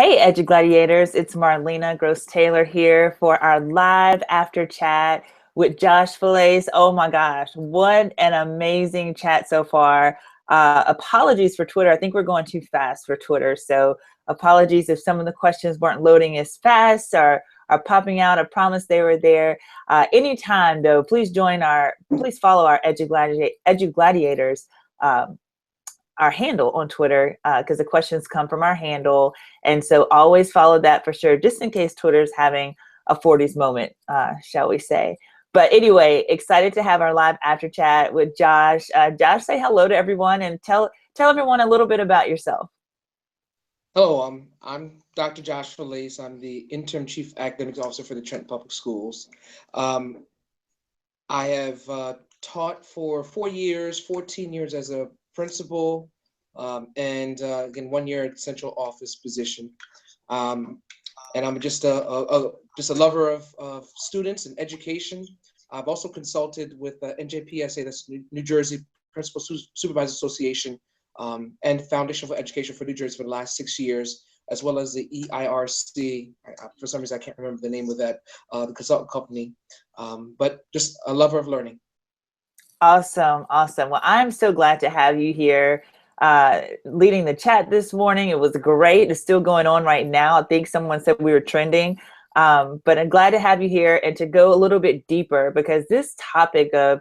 Hey, EduGladiators, it's Marlena Gross-Taylor here for our live after chat with Josh Falaise. Oh my gosh, what an amazing chat so far. Apologies for Twitter. I think we're going too fast for Twitter. So apologies if some of the questions weren't loading as fast or are popping out. I promise they were there. Anytime though, please follow our EduGladiators our handle on Twitter because the questions come from our handle. And so always follow that for sure, just in case Twitter's having a 40s moment, shall we say. But anyway, excited to have our live after chat with Josh. Josh, say hello to everyone and tell everyone a little bit about yourself. Hello, I'm Dr. Josh Falaise. I'm the Interim Chief Academic Officer for the Trenton Public Schools. I have taught for 4 years, 14 years as a principal, and again 1 year at central office position. And I'm just a lover of students and education. I've also consulted with NJPSA, that's New Jersey Principal Supervisors Association, and Foundation for Education for New Jersey for the last 6 years, as well as the EIRC. For some reason, I can't remember the name of that, the consultant company, but just a lover of learning. Awesome. Well, I'm so glad to have you here leading the chat this morning. It was great. It's still going on right now. I think someone said we were trending, but I'm glad to have you here and to go a little bit deeper, because this topic of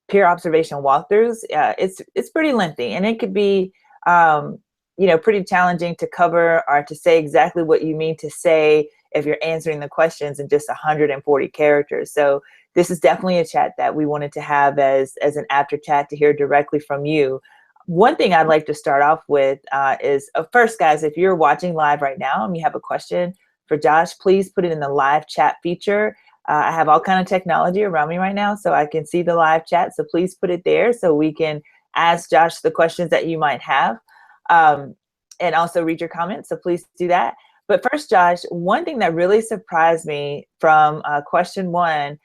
peer observation walkthroughs, it's pretty lengthy, and it could be pretty challenging to cover or to say exactly what you mean to say if you're answering the questions in just 140 characters. So this is definitely a chat that we wanted to have as an after chat to hear directly from you. One thing I'd like to start off with is first, guys, if you're watching live right now and you have a question for Josh, please put it in the live chat feature. I have all kind of technology around me right now, so I can see the live chat. So please put it there so we can ask Josh the questions that you might have, and also read your comments. So please do that. But first, Josh, one thing that really surprised me from question one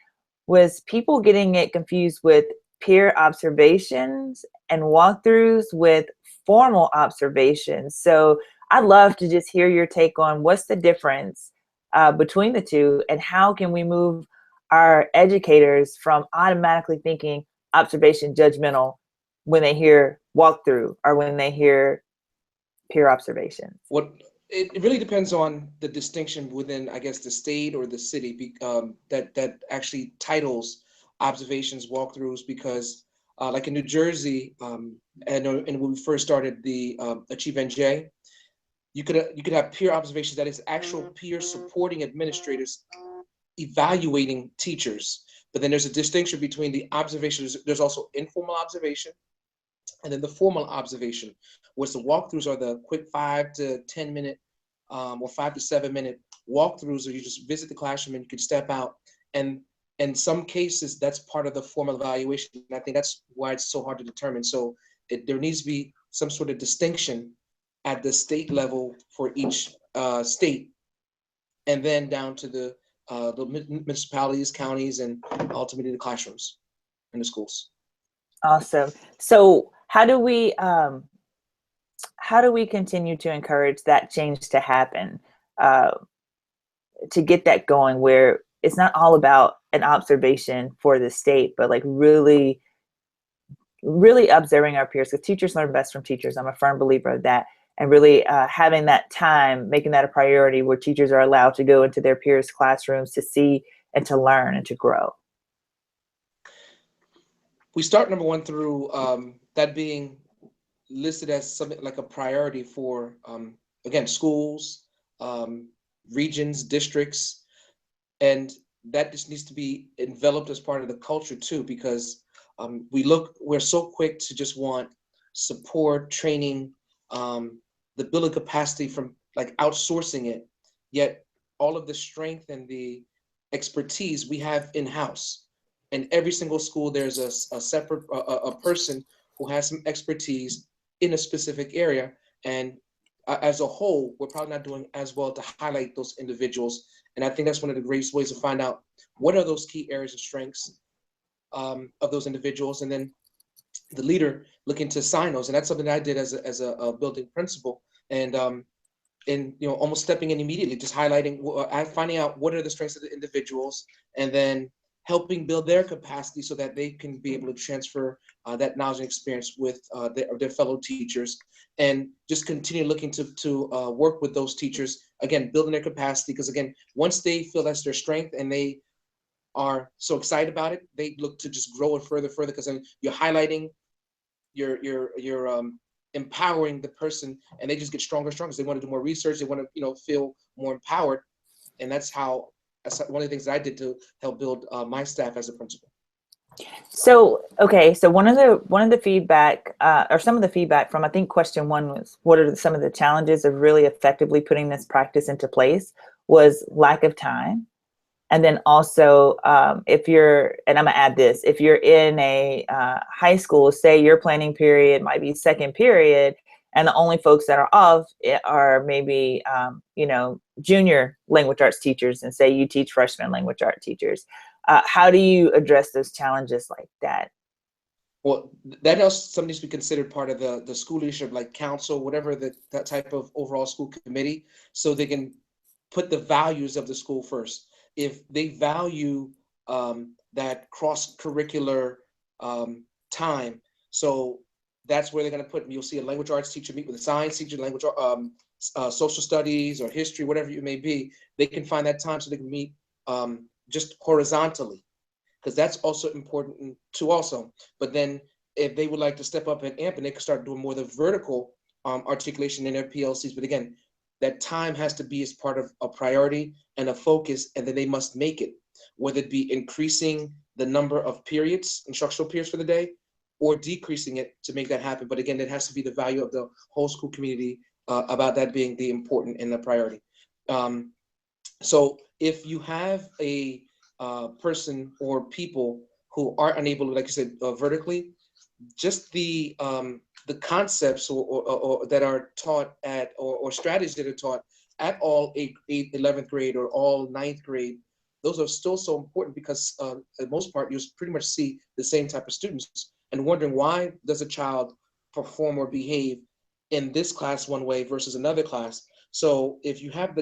was people getting it confused with peer observations and walkthroughs with formal observations. So I'd love to just hear your take on what's the difference between the two, and how can we move our educators from automatically thinking observation judgmental when they hear walkthrough or when they hear peer observations? It really depends on the distinction within, I guess, the state or the city that actually titles observations walkthroughs, because like in New Jersey, and when we first started the Achieve NJ, you could have peer observations, that is actual peer supporting administrators evaluating teachers. But then there's a distinction between the observations. There's also informal observation, and then the formal observation, which the walkthroughs are the quick 5 to 10 minute or 5 to 7 minute walkthroughs, where you just visit the classroom and you can step out. And in some cases, that's part of the formal evaluation. And I think that's why it's so hard to determine. So there needs to be some sort of distinction at the state level for each state, and then down to the municipalities, counties, and ultimately the classrooms in the schools. Awesome. So how do we continue to encourage that change to happen, to get that going, where it's not all about an observation for the state, but like really observing our peers, because teachers learn best from teachers. I'm a firm believer of that. And really having that time, making that a priority, where teachers are allowed to go into their peers' classrooms to see and to learn and to grow. We start number one through that being listed as something like a priority for, again, schools, regions, districts, and that just needs to be enveloped as part of the culture too, because we're so quick to just want support, training, the building capacity from like outsourcing it, yet all of the strength and the expertise we have in-house. In every single school, there's a separate a person who has some expertise in a specific area, and as a whole, we're probably not doing as well to highlight those individuals. And I think that's one of the greatest ways to find out what are those key areas of strengths of those individuals, and then the leader looking to assign those. And that's something that I did as a building principal. And and almost stepping in immediately, just highlighting, finding out what are the strengths of the individuals, and then helping build their capacity so that they can be able to transfer that knowledge and experience with their fellow teachers, and just continue looking to work with those teachers, again, building their capacity, because again, once they feel that's their strength and they are so excited about it, they look to just grow it further, because then you're highlighting, you're empowering the person, and they just get stronger and stronger. They want to do more research. They want to feel more empowered, and that's one of the things that I did to help build my staff as a principal. So, okay, so one of the feedback, or some of the feedback from, I think question one was, what are some of the challenges of really effectively putting this practice into place, was lack of time. And then also, if you're, and I'm gonna add this, if you're in a high school, say your planning period might be second period, and the only folks that are off are maybe, junior language arts teachers, and say you teach freshman language art teachers. How do you address those challenges like that? Well, that also something needs to be considered part of the school leadership, like council, whatever that type of overall school committee, so they can put the values of the school first. If they value that cross-curricular time, so that's where they're going to put. You'll see a language arts teacher meet with a science teacher, language, social studies or history, whatever it may be. They can find that time so they can meet just horizontally, because that's also important too also. But then if they would like to step up and amp, and they can start doing more of the vertical articulation in their PLCs. But again, that time has to be as part of a priority and a focus, and then they must make it, whether it be increasing the number of periods, instructional periods for the day, or decreasing it to make that happen. But again, it has to be the value of the whole school community about that being the important and the priority. So if you have a person or people who are unable, like you said, vertically, just the concepts or that are taught at, or strategies that are taught at all 8th, 11th grade or all 9th grade, those are still so important, because for the most part, you pretty much see the same type of students, and wondering why does a child perform or behave in this class one way versus another class. So if you have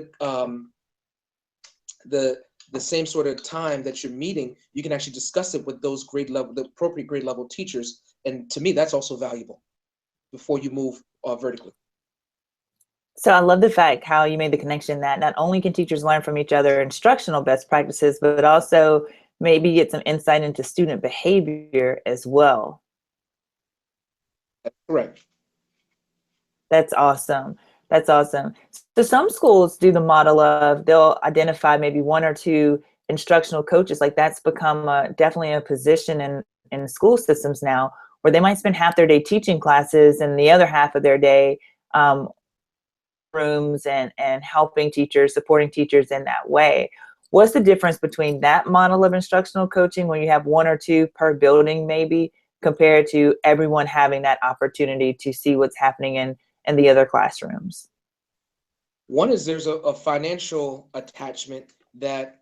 the same sort of time that you're meeting, you can actually discuss it with those the appropriate grade level teachers. And to me, that's also valuable before you move vertically. So I love the fact how you made the connection that not only can teachers learn from each other instructional best practices, but also maybe get some insight into student behavior as well. That's correct. That's awesome. That's awesome. So some schools do the model of, they'll identify maybe one or two instructional coaches. Like that's become definitely a position in school systems now, where they might spend half their day teaching classes and the other half of their day rooms and helping teachers, supporting teachers in that way. What's the difference between that model of instructional coaching, when you have one or two per building maybe, compared to everyone having that opportunity to see what's happening in the other classrooms? One is there's a financial attachment that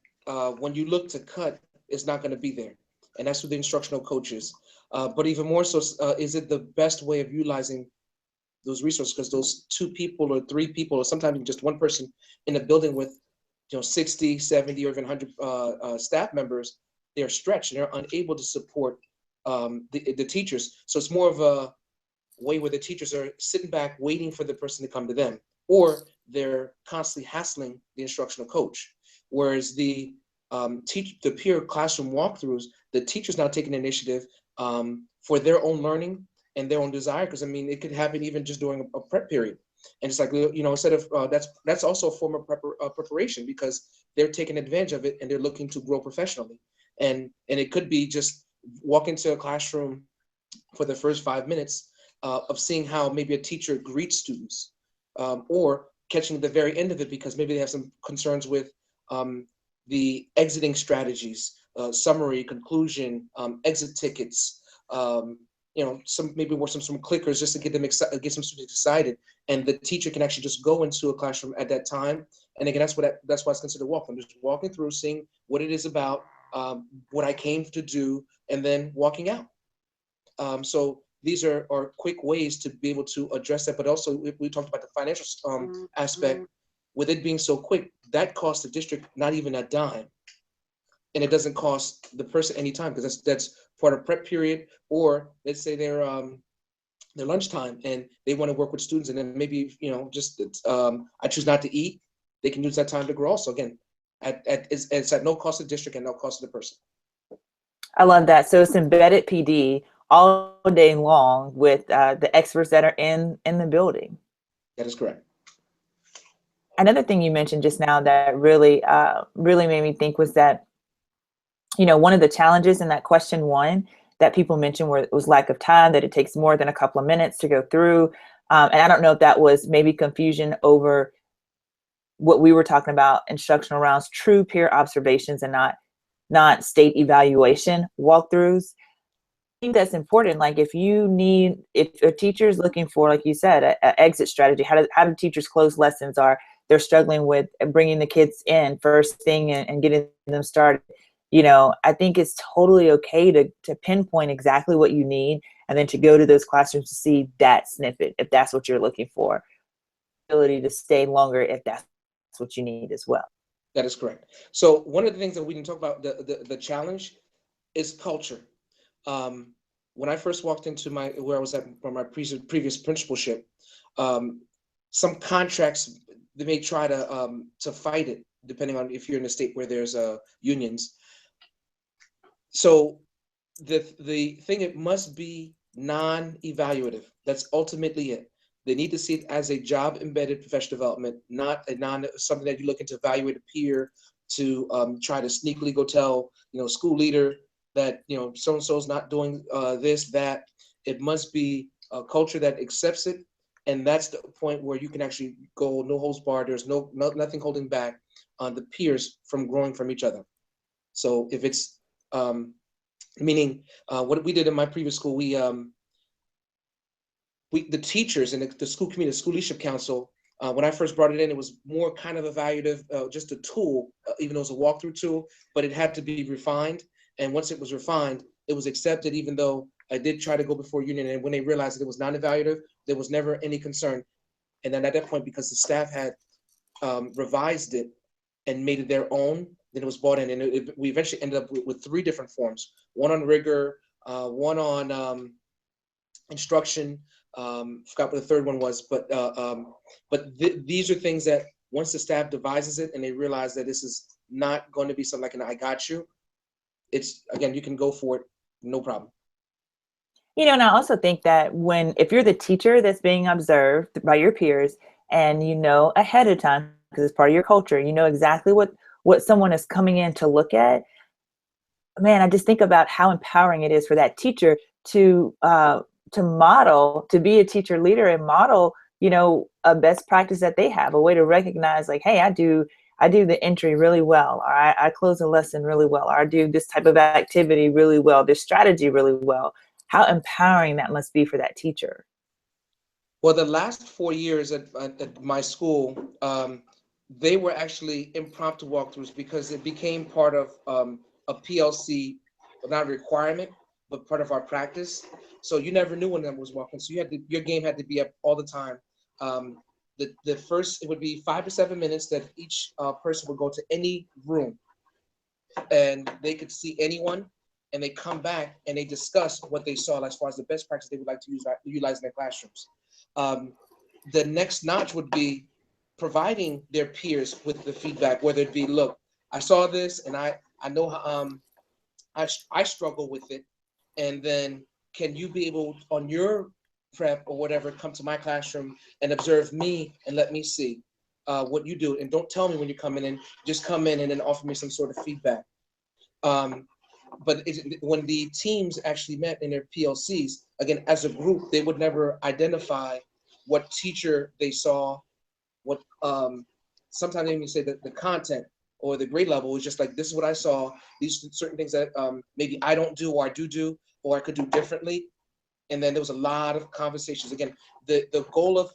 when you look to cut, it's not going to be there. And that's with the instructional coaches. But even more so, is it the best way of utilizing those resources? Because those two people or three people, or sometimes just one person in a building with 60, 70, or even 100 staff members, they're stretched and they're unable to support the teachers. So it's more of a way where the teachers are sitting back waiting for the person to come to them, or they're constantly hassling the instructional coach. Whereas the peer classroom walkthroughs, the teachers now taking initiative for their own learning and their own desire. Because I mean, it could happen even just during a prep period, and it's like, instead of that's also a form of preparation, because they're taking advantage of it and they're looking to grow professionally. And it could be just walk into a classroom for the first 5 minutes of seeing how maybe a teacher greets students, or catching the very end of it, because maybe they have some concerns with the exiting strategies, summary, conclusion, exit tickets, some maybe more some clickers, just to get them excited, get some students excited, and the teacher can actually just go into a classroom at that time. And again, that's why it's considered walking. Just walking through, seeing what it is about, what I came to do, and then walking out. So these are quick ways to be able to address that. But also, we talked about the financial aspect. With it being so quick, that costs the district not even a dime, and it doesn't cost the person any time, because that's part of prep period, or let's say their lunchtime and they want to work with students, and then maybe just I choose not to eat. They can use that time to grow. Also, again, it's at no cost to the district and no cost to the person. I love that. So it's embedded PD all day long with the experts that are in the building. That is correct. Another thing you mentioned just now that really made me think was that, one of the challenges in that question 1 that people mentioned was lack of time, that it takes more than a couple of minutes to go through. And I don't know if that was maybe confusion over what we were talking about, instructional rounds, true peer observations, and not state evaluation walkthroughs. I think that's important. Like if a teacher is looking for, like you said, an exit strategy, how do teachers close lessons, or they're struggling with bringing the kids in first thing and getting them started. I think it's totally okay to pinpoint exactly what you need, and then to go to those classrooms to see that snippet if that's what you're looking for. Ability to stay longer if that's what you need as well. That is correct. So one of the things that we didn't talk about, the challenge, is culture. When I first walked into where I was at for my previous principalship, some contracts, they may try to fight it, depending on if you're in a state where there's unions. So the thing, it must be non-evaluative. That's ultimately it. They need to see it as a job-embedded professional development, not something that you look into evaluate a peer to try to sneakily go tell school leader that so and so is not doing this, that. It must be a culture that accepts it, and that's the point where you can actually go no holds barred. There's nothing holding back on the peers from growing from each other. So if it's meaning what we did in my previous school, the teachers and the school community, the school leadership council, when I first brought it in, it was more kind of evaluative, just a tool, even though it was a walkthrough tool, but it had to be refined. And once it was refined, it was accepted, even though I did try to go before union. And when they realized that it was non-evaluative, there was never any concern. And then at that point, because the staff had revised it and made it their own, then it was brought in. And we eventually ended up with 3 different forms: one on rigor, one on instruction. Forgot what the third one was, but these are things that once the staff devises it and they realize that this is not going to be something like an I got you, it's, again, you can go for it, no problem. And I also think that if you're the teacher that's being observed by your peers, and ahead of time, because it's part of your culture, exactly what someone is coming in to look at, man, I just think about how empowering it is for that teacher to model, to be a teacher leader and model, a best practice that they have, a way to recognize, like, hey, I do the entry really well, or I close a lesson really well, or I do this type of activity really well, this strategy really well. How empowering that must be for that teacher. Well, the last 4 years at my school, they were actually impromptu walkthroughs, because it became part of a PLC, not a requirement, but part of our practice. So you never knew when that was walking. So your game had to be up all the time. The first, it would be 5 to 7 minutes that each person would go to any room, and they could see anyone, and they come back and they discuss what they saw as far as the best practice they would like to utilize in their classrooms. The next notch would be providing their peers with the feedback, whether it be, look, I saw this and I know I struggle with it, and then can you be able, on your prep or whatever, come to my classroom and observe me and let me see what you do, and don't tell me when you're coming in, just come in and then offer me some sort of feedback. But when the teams actually met in their PLCs, again, as a group, they would never identify what teacher they saw, what sometimes they even say that the content or the grade level is just like, this is what I saw, these certain things that maybe I don't do, or I do, or I could do differently. And then there was a lot of conversations. Again, the goal of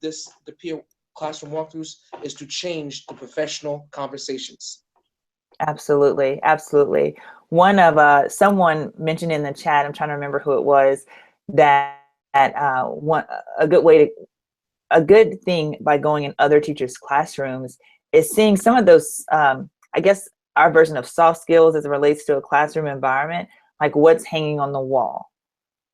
the peer classroom walkthroughs is to change the professional conversations. Absolutely. Absolutely. One of someone mentioned in the chat, I'm trying to remember who it was, that one a good thing by going in other teachers' classrooms is seeing some of those, I guess, our version of soft skills as it relates to a classroom environment, like what's hanging on the wall,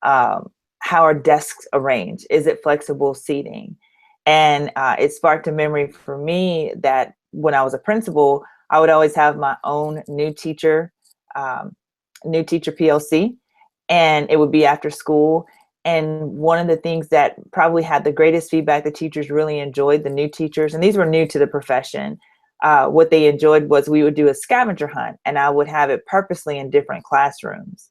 how are desks arranged, is it flexible seating? And it sparked a memory for me that when I was a principal, I would always have my own new teacher PLC, and it would be after school. And one of the things that probably had the greatest feedback, the teachers really enjoyed, the new teachers, and these were new to the profession, what they enjoyed was we would do a scavenger hunt, and I would have it purposely in different classrooms.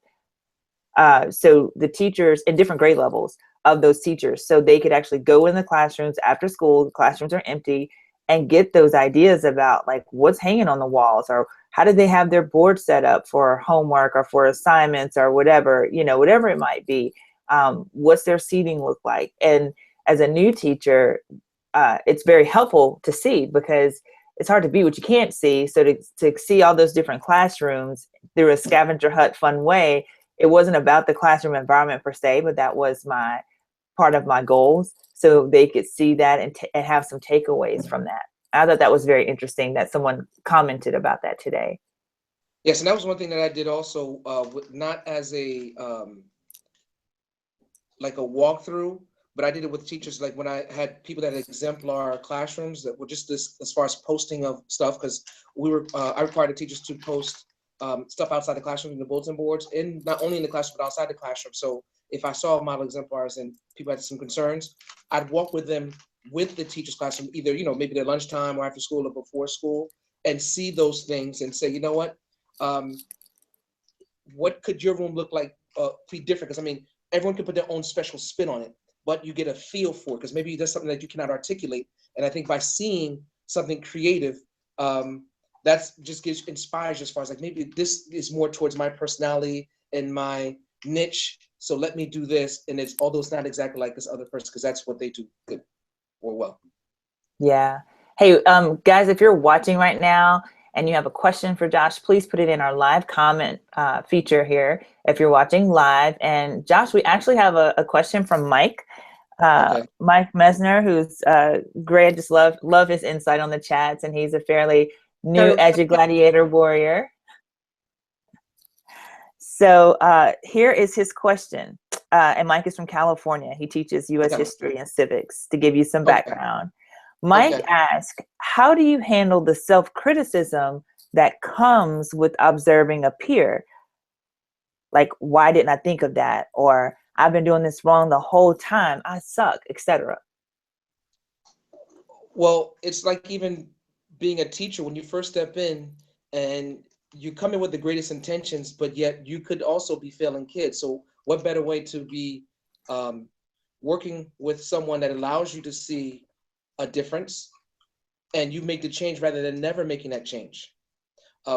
So the teachers in different grade levels of those teachers, so they could actually go in the classrooms after school, the classrooms are empty, and get those ideas about like what's hanging on the walls, or how do they have their board set up for homework or for assignments or whatever, whatever it might be. What's their seating look like? And as a new teacher, it's very helpful to see, because it's hard to be what you can't see. So to see all those different classrooms through a scavenger hunt fun way, it wasn't about the classroom environment per se, but that was my part of my goals. So they could see that and have some takeaways from that. I thought that was very interesting that someone commented about that today. Yes, and that was one thing that I did also, not as a like a walkthrough, but I did it with teachers. Like when I had people that had exemplar classrooms that were just this, as far as posting of stuff, because I required the teachers to post stuff outside the classroom in the bulletin boards, and not only in the classroom but outside the classroom. So if I saw model exemplars and people had some concerns, I'd walk with them with the teacher's classroom, either maybe their lunchtime or after school or before school, and see those things and say, what could your room look like be different? Because I mean, everyone can put their own special spin on it, but you get a feel for it because maybe there's something that you cannot articulate. And I think by seeing something creative, that's just inspires you as far as like, maybe this is more towards my personality and my niche. So let me do this. And it's although it's not exactly like this other person, because that's what they do good or well. Yeah. Hey, guys, if you're watching right now and you have a question for Josh, please put it in our live comment feature here if you're watching live. And Josh, we actually have a question from Mike. Okay. Mike Mesner, who's great. I just love his insight on the chats, and he's a fairly new EduGladiator warrior. So here is his question. And Mike is from California. He teaches U.S. history and civics, to give you some background. Mike asked, how do you handle the self-criticism that comes with observing a peer? Like, why didn't I think of that? Or I've been doing this wrong the whole time, I suck, etc. Well, it's like even being a teacher, when you first step in and you come in with the greatest intentions, but yet you could also be failing kids. So what better way to be working with someone that allows you to see a difference and you make the change rather than never making that change.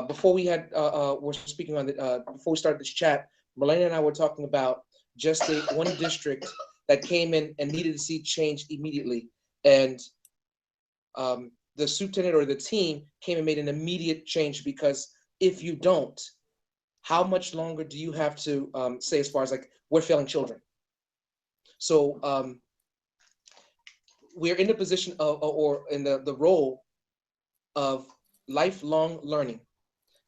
Before we had, we're speaking on the, before we started this chat, Melania and I were talking about just one district that came in and needed to see change immediately. And the superintendent or the team came and made an immediate change, because if you don't, how much longer do you have to say as far as like, we're failing children? So we're in the position of, or in the role of lifelong learning.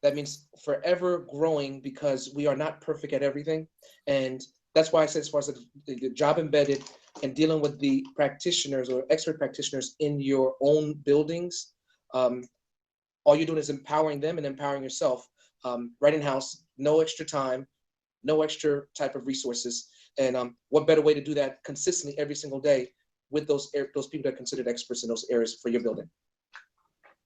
That means forever growing, because we are not perfect at everything. And that's why I said, as far as the job embedded and dealing with the practitioners or expert practitioners in your own buildings, all you're doing is empowering them and empowering yourself. Right in-house, no extra time, no extra type of resources. And what better way to do that consistently every single day with those people that are considered experts in those areas for your building?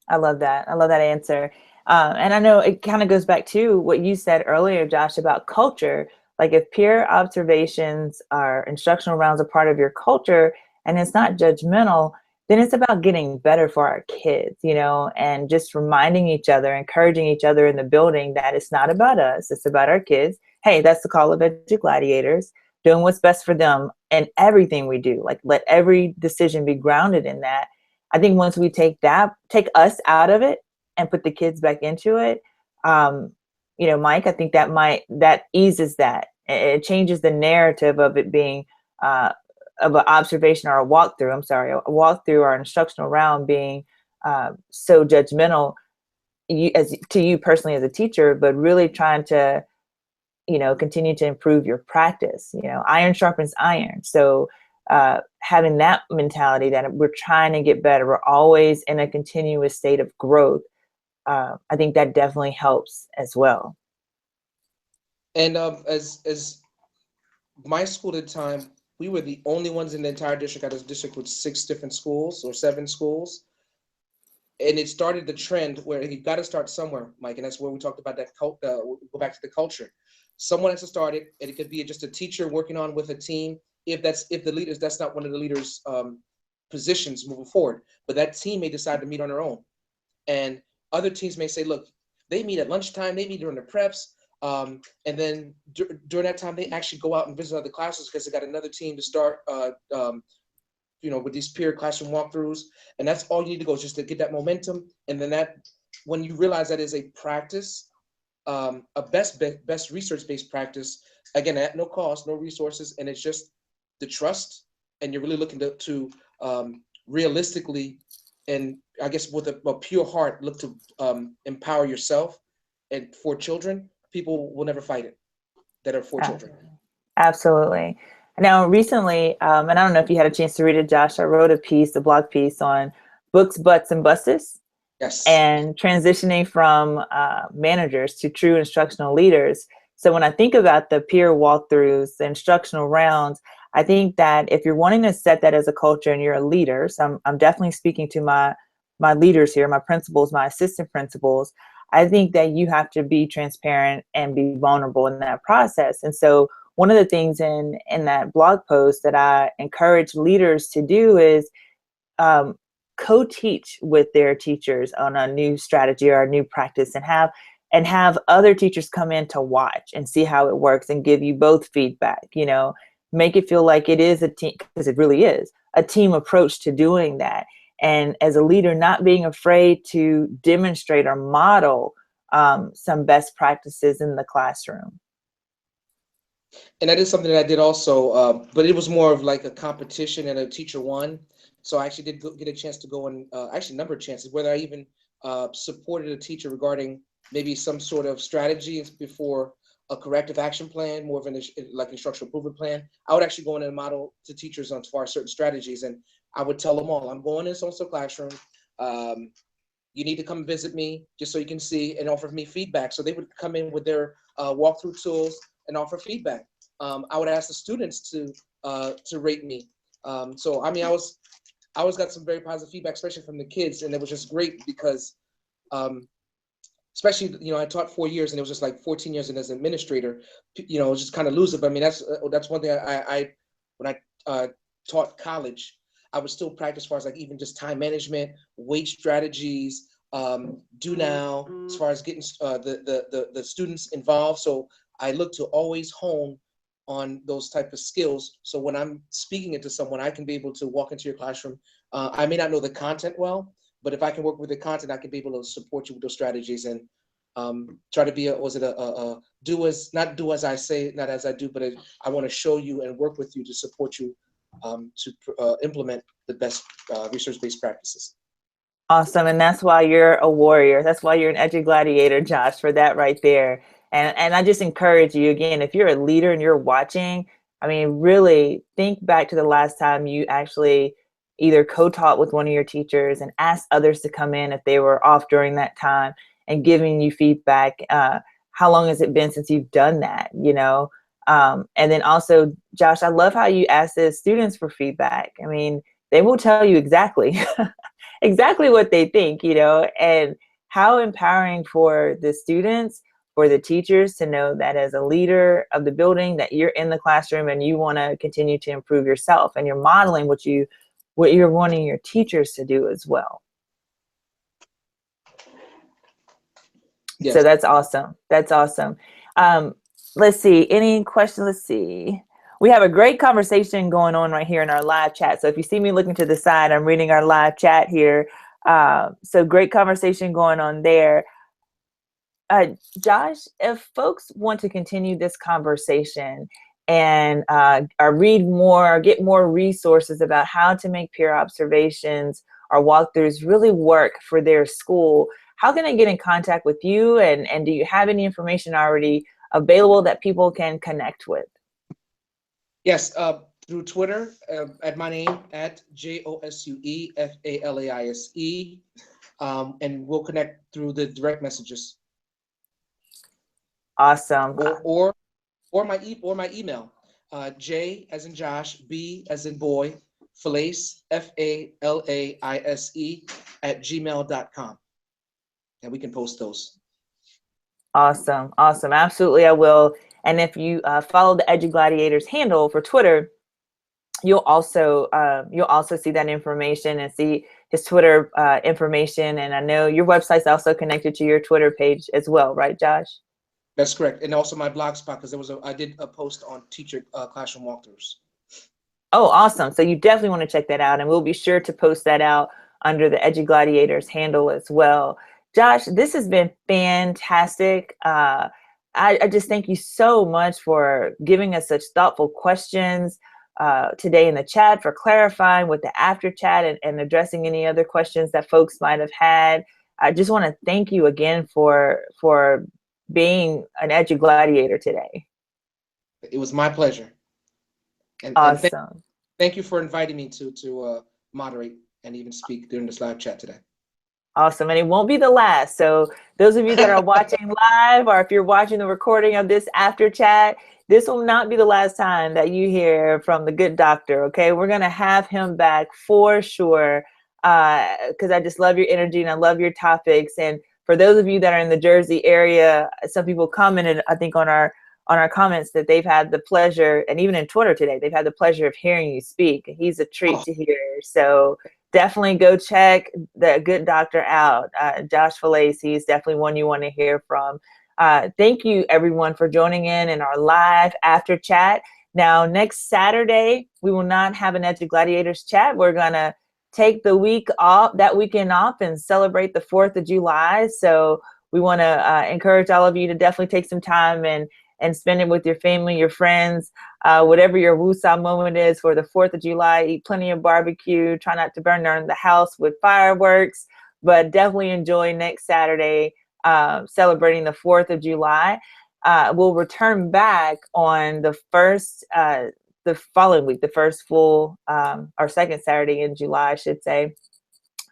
I love that. I love that answer. And I know it kind of goes back to what you said earlier, Josh, about culture. Like, if peer observations are instructional rounds, a part of your culture, and it's not judgmental, then it's about getting better for our kids, and just reminding each other, encouraging each other in the building that it's not about us, it's about our kids. Hey, that's the call of EduGladiators, doing what's best for them in everything we do. Like, let every decision be grounded in that. I think once we take us out of it and put the kids back into it, Mike, I think that eases that. It changes the narrative of it being of an observation or a walkthrough. I'm sorry, a walkthrough or an instructional round being so judgmental, to you personally as a teacher, but really trying to, continue to improve your practice. Iron sharpens iron. So having that mentality that we're trying to get better, we're always in a continuous state of growth. I think that definitely helps as well. And as my school at the time, we were the only ones in the entire district. I had a district with 6 different schools or 7 schools. And it started the trend where you got to start somewhere, Mike. And that's where we talked about that we'll go back to the culture. Someone has to start it, and it could be just a teacher working on with a team. If the leaders, that's not one of the leaders' positions moving forward, but that team may decide to meet on their own. And other teams may say, look, they meet at lunchtime, they meet during the preps. And then during that time, they actually go out and visit other classes because they got another team to start, with these peer classroom walkthroughs. And that's all you need to go, is just to get that momentum. And then when you realize that is a practice, a best research-based practice, again, at no cost, no resources, and it's just the trust. And you're really looking to realistically, and I guess with a pure heart, look to empower yourself and for children. People will never fight it that are for children. Absolutely. Now, recently, and I don't know if you had a chance to read it, Josh, I wrote a blog piece on books, butts, and buses. Yes. And transitioning from managers to true instructional leaders. So when I think about the peer walkthroughs, the instructional rounds, I think that if you're wanting to set that as a culture and you're a leader, so I'm definitely speaking to my leaders here, my principals, my assistant principals, I think that you have to be transparent and be vulnerable in that process. And so one of the things in that blog post that I encourage leaders to do is co-teach with their teachers on a new strategy or a new practice, and have other teachers come in to watch and see how it works and give you both feedback. Make it feel like it is a team, because it really is a team approach to doing that. And as a leader, not being afraid to demonstrate or model some best practices in the classroom. And that is something that I did also, but it was more of like a competition and a teacher won. So I actually did get a chance to go, and actually a number of chances, whether I even supported a teacher regarding maybe some sort of strategy before a corrective action plan, more of an like instructional improvement plan. I would actually go in and model to teachers on far certain strategies, and I would tell them all, I'm going in so classroom. You need to come visit me just so you can see and offer me feedback. So they would come in with their walkthrough tools and offer feedback. I would ask the students to rate me. So I mean, I always got some very positive feedback, especially from the kids, and it was just great because, especially I taught 4 years, and it was just like 14 years, and as an administrator, it was just kind of elusive. I mean, that's one thing I when I taught college, I would still practice as far as like even just time management, wage strategies, do now, as far as getting the students involved. So I look to always hone on those type of skills. So when I'm speaking it to someone, I can be able to walk into your classroom. I may not know the content well, but if I can work with the content, I can be able to support you with those strategies and try to be not do as I say, not as I do, but I want to show you and work with you to support you to implement the best research-based practices. Awesome. And that's why you're a warrior. That's why you're an EduGladiator, Josh, for that right there. And I just encourage you, again, if you're a leader and you're watching, I mean, really think back to the last time you actually either co-taught with one of your teachers and asked others to come in if they were off during that time and giving you feedback. How long has it been since you've done that, And then also, Josh, I love how you ask the students for feedback. I mean, they will tell you exactly exactly what they think, and how empowering for the students, for the teachers to know that as a leader of the building, that you're in the classroom and you want to continue to improve yourself, and you're modeling what you're wanting your teachers to do as well. Yes. So that's awesome. That's awesome. Let's see, any questions? Let's see. We have a great conversation going on right here in our live chat. So if you see me looking to the side, I'm reading our live chat here. So great conversation going on there. Josh, if folks want to continue this conversation and read more, get more resources about how to make peer observations or walkthroughs really work for their school, how can they get in contact with you? And do you have any information already available that people can connect with? Yes, through Twitter at my name at Josue Falaise, and we'll connect through the direct messages. Awesome. Or my email, J as in Josh, B as in boy, Falaise Falaise @gmail.com, and we can post those. Awesome. Awesome. Absolutely, I will. And if you follow the EduGladiators handle for Twitter, you'll also see that information and see his Twitter information. And I know your website's also connected to your Twitter page as well, right, Josh? That's correct. And also my blog spot, because I did a post on teacher classroom walkthroughs. Oh, awesome. So you definitely want to check that out, and we'll be sure to post that out under the EduGladiators handle as well. Josh, this has been fantastic. I just thank you so much for giving us such thoughtful questions today in the chat, for clarifying with the after chat and addressing any other questions that folks might have had. I just want to thank you again for being an EduGladiator today. It was my pleasure. Awesome. And thank you for inviting me to moderate and even speak during this live chat today. Awesome. And it won't be the last. So those of you that are watching live, or if you're watching the recording of this after chat, this will not be the last time that you hear from the good doctor. Okay, we're going to have him back for sure, because I just love your energy and I love your topics. And for those of you that are in the Jersey area, some people commented, I think, on our comments that they've had the pleasure, and even in Twitter today, they've had the pleasure of hearing you speak. He's a treat to hear. So definitely go check the good doctor out. Josh Falaise, he's definitely one you want to hear from. Thank you everyone for joining in our live after chat. Now, next Saturday, we will not have an EduGladiators chat. We're gonna take the week off, that weekend off, and celebrate the 4th of July. So we want to encourage all of you to definitely take some time and spend it with your family, your friends, whatever your woosah moment is for the 4th of July. Eat plenty of barbecue. Try not to burn down the house with fireworks, but definitely enjoy next Saturday celebrating the 4th of July. We'll return back on the following week, the first full or second Saturday in July, I should say,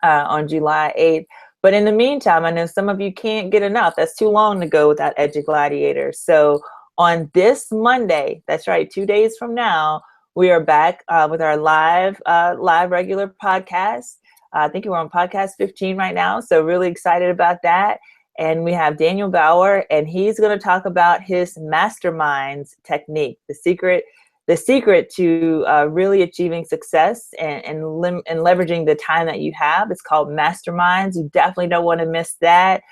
on July 8th. But in the meantime, I know some of you can't get enough. That's too long to go without EduGladiators. So on this Monday, that's right, 2 days from now, we are back with our live regular podcast. I think we're on podcast 15 right now, so really excited about that. And we have Daniel Bauer, and he's going to talk about his masterminds technique, the secret to really achieving success and leveraging the time that you have. It's called Masterminds. You definitely don't want to miss that.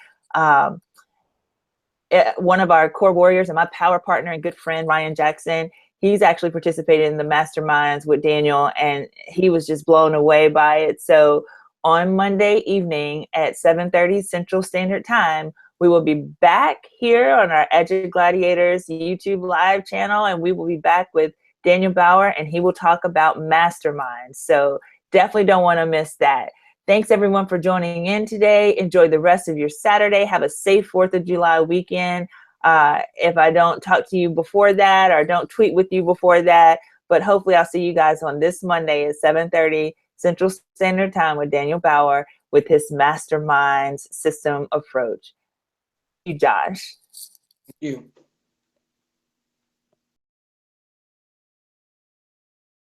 One of our core warriors and my power partner and good friend, Ryan Jackson, he's actually participated in the Masterminds with Daniel, and he was just blown away by it. So on Monday evening at 7:30 Central Standard Time, we will be back here on our EduGladiators YouTube live channel, and we will be back with Daniel Bauer, and he will talk about masterminds. So definitely don't want to miss that. Thanks everyone for joining in today. Enjoy the rest of your Saturday. Have a safe 4th of July weekend. If I don't talk to you before that, or don't tweet with you before that, but hopefully I'll see you guys on this Monday at 7:30 Central Standard Time with Daniel Bauer with his Masterminds system approach. Thank you, Josh. Thank you.